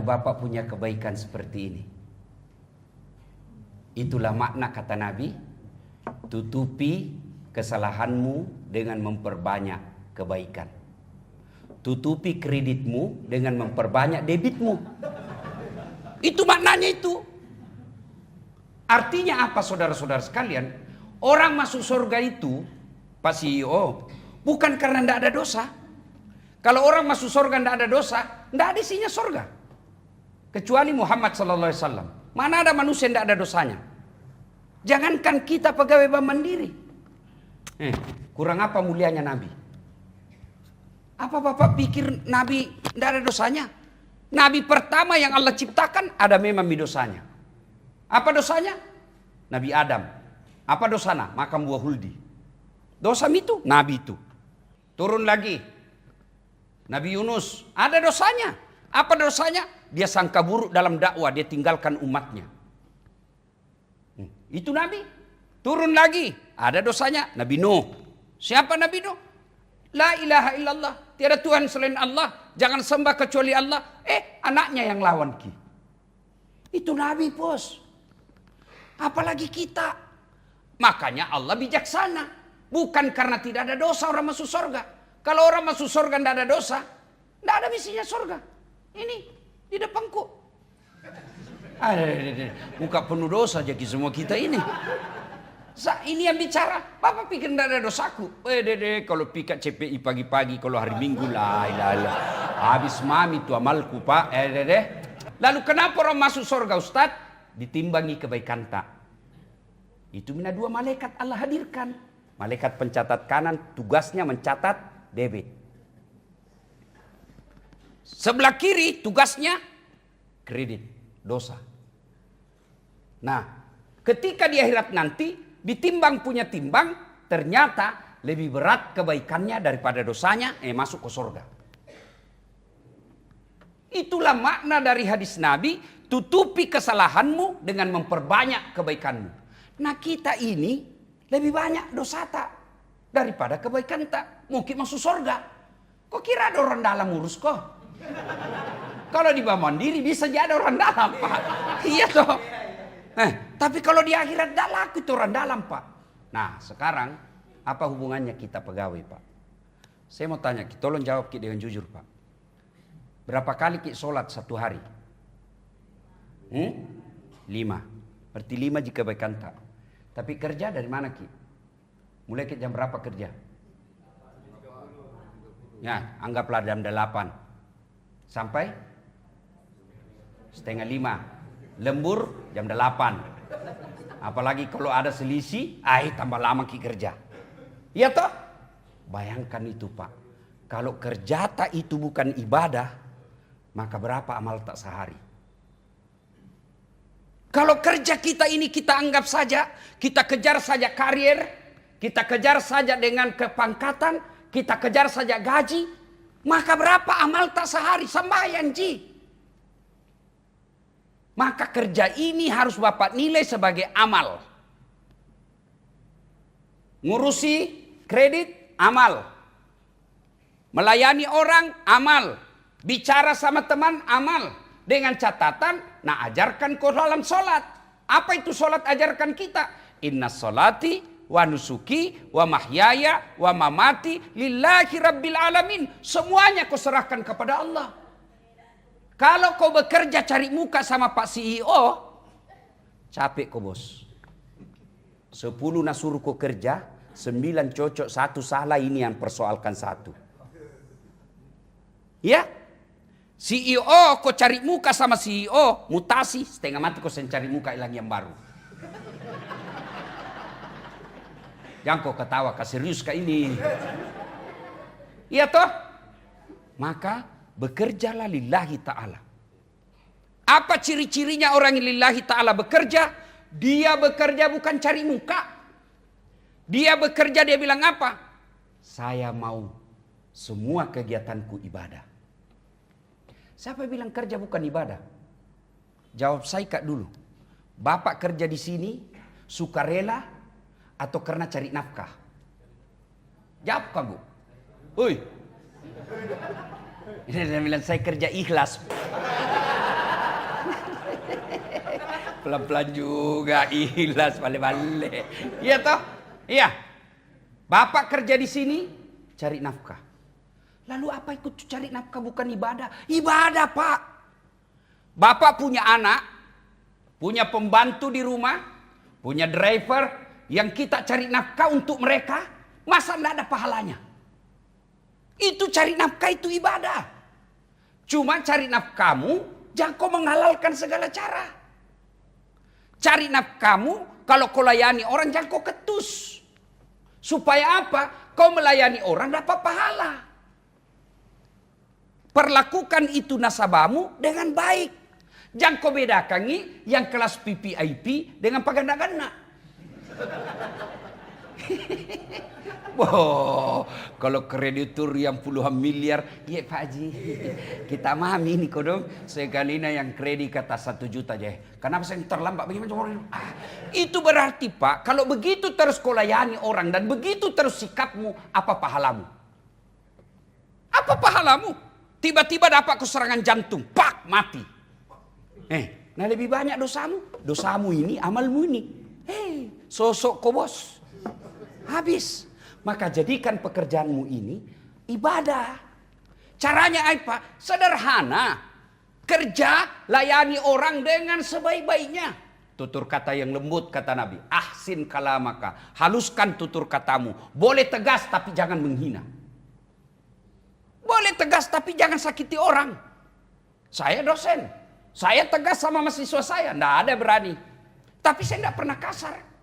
Bapak punya kebaikan seperti ini. Itulah makna kata Nabi, tutupi kesalahanmu dengan memperbanyak kebaikan. Tutupi kreditmu dengan memperbanyak debitmu. Itu maknanya itu. Artinya apa saudara-saudara sekalian? Orang masuk surga itu, Pak CEO, bukan karena tidak ada dosa. Kalau orang masuk surga tidak ada dosa, tidak ada isinya surga. Kecuali Muhammad SAW. Mana ada manusia yang tidak ada dosanya? Jangankan kita pegawai Bank Mandiri. Kurang apa mulianya Nabi? Apa Bapak pikir Nabi tidak ada dosanya? Nabi pertama yang Allah ciptakan ada memang dosanya. Apa dosanya? Nabi Adam. Apa dosanya? Makan buah huldi. Dosa itu Nabi itu. Turun lagi. Nabi Yunus. Ada dosanya. Apa dosanya? Dia sangka buruk dalam dakwah. Dia tinggalkan umatnya. Itu Nabi. Turun lagi. Ada dosanya. Nabi Nuh. Siapa Nabi Nuh? La ilaha illallah. Tiada Tuhan selain Allah. Jangan sembah kecuali Allah. Anaknya yang lawan ki. Itu Nabi bos. Apalagi kita. Makanya Allah bijaksana. Bukan karena tidak ada dosa orang masuk surga. Kalau orang masuk surga tidak ada dosa, tidak ada misinya surga. Ini di depanku. Muka penuh dosa jadi semua kita ini. Ini yang bicara. Bapak pikir tidak ada dosaku. Kalau pikat CPI pagi-pagi, kalau hari Minggu lah. Habis mami itu amalku pak. Lalu kenapa orang masuk surga Ustadz? Ditimbangi kebaikan tak. Itu mina dua malaikat Allah hadirkan. Malaikat pencatat kanan tugasnya mencatat debit. Sebelah kiri tugasnya kredit, dosa. Nah, ketika di akhirat nanti ditimbang punya timbang, ternyata lebih berat kebaikannya daripada dosanya, masuk ke surga. Itulah makna dari hadis Nabi, tutupi kesalahanmu dengan memperbanyak kebaikanmu. Nah kita ini lebih banyak dosa tak daripada kebaikan tak. Mungkin masuk surga. Kok kira ada orang dalam urus kok? Kalau di Bank Mandiri bisa jadi orang dalam pak. Iya toh. Tapi kalau di akhirat tidak laku itu orang dalam pak. Nah sekarang apa hubungannya kita pegawai pak? Saya mau tanya, tolong jawab dengan jujur pak. Berapa kali kita sholat satu hari? 5. Berarti 5 jika kebaikan tak. Tapi kerja dari mana ki? Mulai ke jam berapa kerja? Ya, anggaplah jam 8. Sampai setengah 5. Lembur jam 8. Apalagi kalau ada selisih, tambah lama ki kerja. Iya toh? Bayangkan itu pak. Kalau kerja tak itu bukan ibadah, maka berapa amal tak sehari? Kalau kerja kita ini kita anggap saja, kita kejar saja karir, kita kejar saja dengan kepangkatan, kita kejar saja gaji, maka berapa amal tak sehari? Sembahyang ji. Maka kerja ini harus Bapak nilai sebagai amal. Ngurusi kredit, amal. Melayani orang, amal. Bicara sama teman, amal. Dengan catatan, ajarkan kau dalam solat. Apa itu solat ajarkan kita? Inna solati wa nusuki wa mahyaya wa mamati lillahi rabbil alamin. Semuanya kau serahkan kepada Allah. Kalau kau bekerja cari muka sama Pak CEO, capek kau bos. 10 suruh kau kerja, 9 cocok, 1 salah, ini yang persoalkan 1. Ya? CEO kau cari muka sama CEO, mutasi, setengah mati kau cari muka lagi yang baru. Jangan kau ketawa, serius kah ini? Iya toh? Maka bekerjalah lillahi ta'ala. Apa ciri-cirinya orang yang lillahi ta'ala bekerja? Dia bekerja bukan cari muka. Dia bekerja, dia bilang apa? Saya mau semua kegiatanku ibadah. Siapa bilang kerja bukan ibadah? Jawab saya kak dulu. Bapak kerja di sini sukarela atau karena cari nafkah? Jawab kamu. Dia bilang saya kerja ikhlas. Pelan-pelan juga, ikhlas balik-balik. Iya toh? Iya. Bapak kerja di sini cari nafkah. Lalu apa ikut cari nafkah bukan ibadah? Ibadah, Pak. Bapak punya anak, punya pembantu di rumah, punya driver yang kita cari nafkah untuk mereka, masa enggak ada pahalanya? Itu cari nafkah itu ibadah. Cuma cari nafkahmu jangan kau menghalalkan segala cara. Cari nafkahmu kalau kau layani orang jangan kau ketus. Supaya apa? Kau melayani orang dapat pahala. Perlakukan itu nasabahmu dengan baik. Jangan kau bedakan yang kelas PPIP dengan paganda-ganda. Wow, kalau kreditur yang puluhan miliar, ya Pak Haji, kita memahami ini kodong. Sekalinya yang kredit kata 1 juta aja. Kenapa saya terlambat? Bagaimana? Itu berarti Pak, kalau begitu terus kau layani orang dan begitu terus sikapmu, apa pahalamu? Apa pahalamu? Tiba-tiba dapat keserangan jantung, pak, mati. Nah lebih banyak dosamu. Dosamu ini, amalmu ini. Sosok kau bos. Habis. Maka jadikan pekerjaanmu ini ibadah. Caranya apa? Sederhana. Kerja, layani orang dengan sebaik-baiknya. Tutur kata yang lembut kata Nabi. Ahsin kalamaka. Haluskan tutur katamu. Boleh tegas tapi jangan menghina. Boleh tegas tapi jangan sakiti orang. Saya dosen. Saya tegas sama mahasiswa saya. Nggak ada berani. Tapi saya nggak pernah kasar.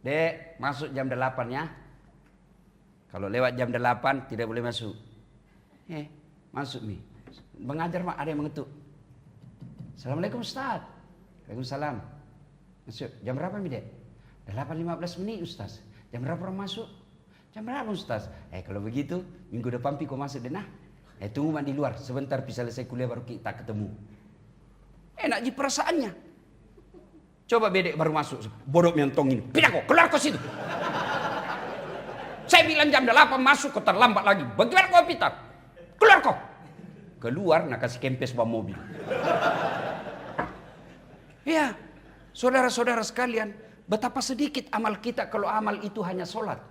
Dek, masuk jam 8 ya. Kalau lewat jam 8 tidak boleh masuk. Masuk nih. Mengajar mak, ada yang mengetuk. Assalamualaikum Ustaz. Waalaikumsalam. Masuk. Jam berapa nih dek? 8.15 menit Ustaz. Jam berapa orang masuk? Jam berapa Ustaz? Kalau begitu minggu depan kau masuk deh nah. Tunggu mak di luar. Sebentar bisa selesai kuliah baru kita ketemu. Enak ji perasaannya. Coba bedek baru masuk. Bodoh mentong ini. Pindah kok, keluar kau situ. Saya bilang jam 8 masuk, kau terlambat lagi. Bagaimana kau pintar? Keluar kau. Keluar, nak kasih kempes bawa mobil. Ya, saudara-saudara sekalian. Betapa sedikit amal kita kalau amal itu hanya sholat.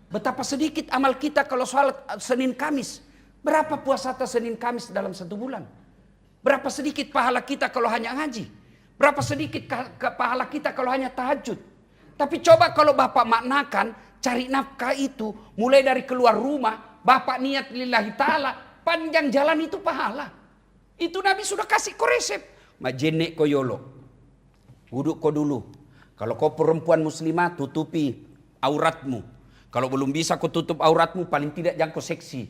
Betapa sedikit amal kita kalau sholat Senin Kamis. Berapa puasa Senin Kamis dalam 1 bulan? Berapa sedikit pahala kita kalau hanya ngaji? Berapa sedikit pahala kita kalau hanya tahajud. Tapi coba kalau Bapak maknakan cari nafkah itu mulai dari keluar rumah. Bapak niat lillahi ta'ala. Panjang jalan itu pahala. Itu Nabi sudah kasih kau resep. Majenek kau yolo. Wuduk kau dulu. Kalau kau perempuan muslimah tutupi auratmu. Kalau belum bisa kau tutup auratmu paling tidak jangan kau seksi.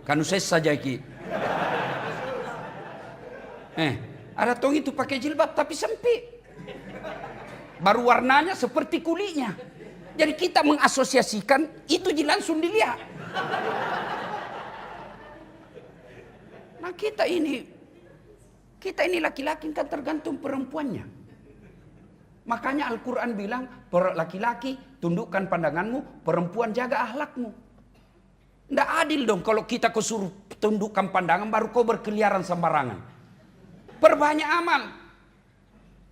Kanu ses saja ki. Ada tong itu pakai jilbab tapi sempit. Baru warnanya seperti kulitnya. Jadi kita mengasosiasikan itu langsung dilihat. Nah kita ini laki-laki kan tergantung perempuannya. Makanya Al-Quran bilang laki-laki tundukkan pandanganmu, perempuan jaga akhlakmu. Nggak adil dong kalau kita kau suruh tundukkan pandangan baru kau berkeliaran sembarangan. Perbanyak amal.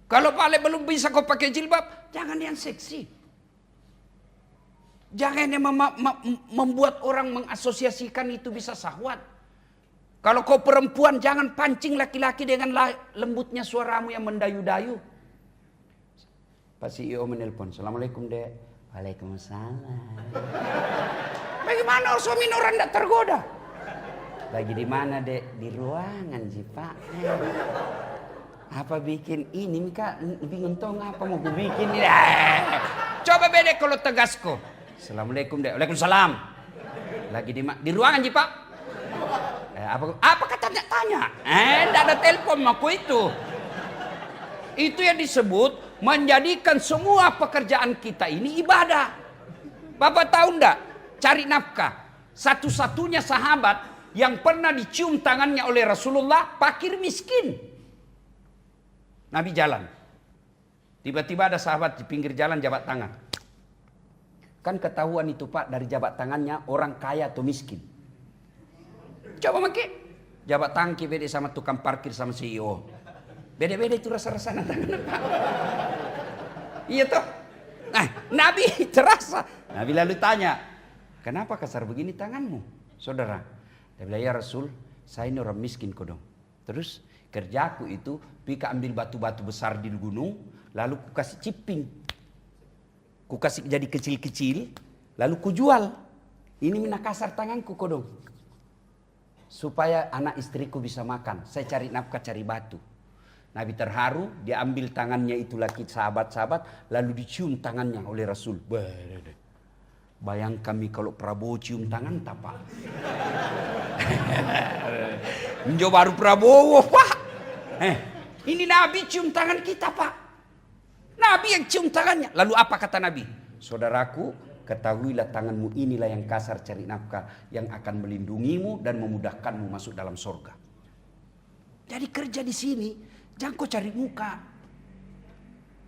Kalau paling belum bisa kau pakai jilbab, jangan yang seksi. Jangan yang membuat orang mengasosiasikan itu bisa syahwat. Kalau kau perempuan, jangan pancing laki-laki dengan lembutnya suaramu yang mendayu-dayu. Pak CEO menelpon, Assalamualaikum dek. Waalaikumsalam. Bagaimana suami orang tidak tergoda? Lagi di mana dek? Di ruangan sih pak. Apa bikin ini Mika? Bingung tau ngapa mau gue bikin ini? Coba bedek kalau tegas kok. Assalamualaikum dek. Waalaikumsalam. Lagi di ruangan sih pak. Apa katanya tanya? Enggak ada telepon aku itu. Itu yang disebut menjadikan semua pekerjaan kita ini ibadah. Bapak tahu enggak? Cari nafkah. Satu-satunya sahabat yang pernah dicium tangannya oleh Rasulullah, fakir miskin. Nabi jalan. Tiba-tiba ada sahabat di pinggir jalan jabat tangan. Kan ketahuan itu pak dari jabat tangannya orang kaya atau miskin. Coba makai. Jabat tangki beda sama tukang parkir sama CEO. Beda-beda itu rasa-rasanya tangan Pak. Iya toh? Nah, Nabi terasa. Nabi lalu tanya, kenapa kasar begini tanganmu, saudara? Dia bilang, ya Rasul, saya ini orang miskin kodong. Terus kerjaku itu, pika ambil batu-batu besar di gunung, lalu ku kasih ciping. Ku kasih jadi kecil-kecil, lalu ku jual. Ini mina kasar tanganku kodong. Supaya anak istriku bisa makan. Saya cari nafkah, cari batu. Nabi terharu, dia ambil tangannya itu laki sahabat-sahabat, lalu dicium tangannya oleh Rasul. Bayang kami kalau Prabowo cium tangan tak Pak? Menjauh baru Prabowo Pak. Ini Nabi cium tangan kita Pak. Nabi yang cium tangannya. Lalu apa kata Nabi? Saudaraku, ketahuilah tanganmu inilah yang kasar cari nafkah, yang akan melindungimu dan memudahkanmu masuk dalam surga. Jadi kerja di sini, jangan kau cari muka.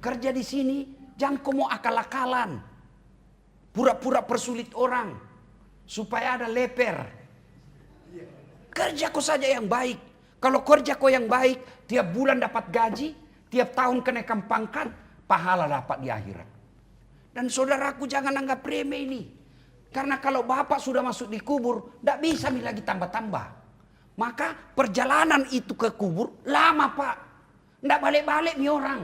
Kerja di sini, jangan kau mau akal-akalan. Pura-pura persulit orang. Supaya ada leper. Kerja kau saja yang baik. Kalau kerja kau yang baik, tiap bulan dapat gaji, tiap tahun kenaikan pangkat, pahala dapat di akhirat. Dan saudaraku jangan anggap remeh ini. Karena kalau bapak sudah masuk di kubur, tidak bisa lagi tambah-tambah. Maka perjalanan itu ke kubur lama Pak. Tidak balik-balik nih orang.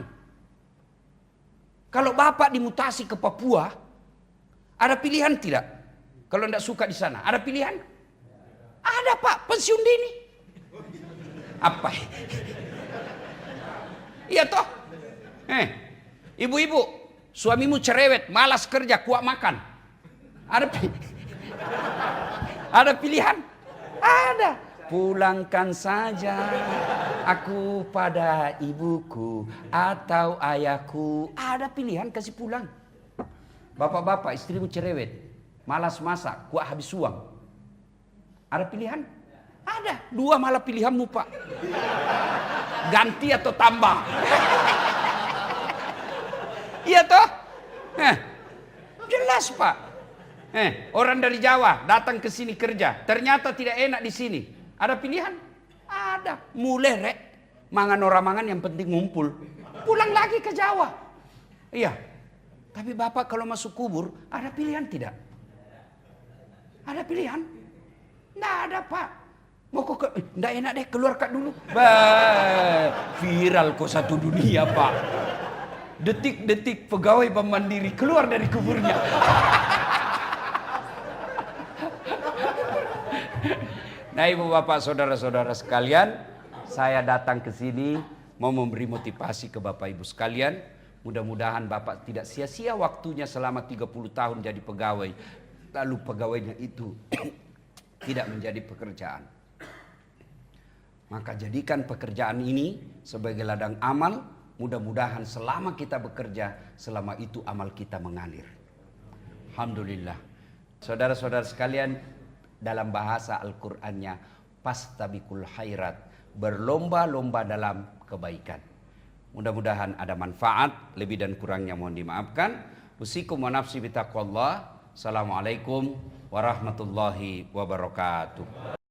Kalau bapak dimutasi ke Papua, ada pilihan tidak? Kalau tidak suka di sana, ada pilihan? Ada Pak, pensiun dini. Apa? Iya toh? Ibu-ibu, suamimu cerewet, malas kerja, kuat makan. Ada pilihan? Ada. Pulangkan saja aku pada ibuku atau ayahku. Ada pilihan, kasih pulang. Bapak-bapak, istrimu cerewet, malas masak, kuat habis uang. Ada pilihan? Ada. Dua malah pilihanmu Pak. Ganti atau tambah. Iya toh? Jelas Pak. Orang dari Jawa datang ke sini kerja, ternyata tidak enak di sini. Ada pilihan? Ada. Mulai rek, mangan orang mangan yang penting ngumpul. Pulang lagi ke Jawa. Iya. Tapi bapak kalau masuk kubur, ada pilihan tidak? Ada pilihan? Tidak ada Pak. Mau kok tidak enak deh, keluar kak dulu. Viral kok satu dunia Pak. Detik-detik pegawai Bank Mandiri keluar dari kuburnya. Nah ibu bapak saudara-saudara sekalian, saya datang ke sini mau memberi motivasi ke bapak ibu sekalian. Mudah-mudahan bapak tidak sia-sia waktunya selama 30 tahun jadi pegawai. Lalu pegawainya itu tidak menjadi pekerjaan. Maka jadikan pekerjaan ini sebagai ladang amal. Mudah-mudahan selama kita bekerja, selama itu amal kita mengalir. Alhamdulillah. Saudara-saudara sekalian, dalam bahasa Al-Qur'annya, fastabiqul khairat, berlomba-lomba dalam kebaikan. Mudah-mudahan ada manfaat, lebih dan kurangnya mohon dimaafkan. Usikum wa nafsi bitaqwallah. Assalamualaikum warahmatullahi wabarakatuh.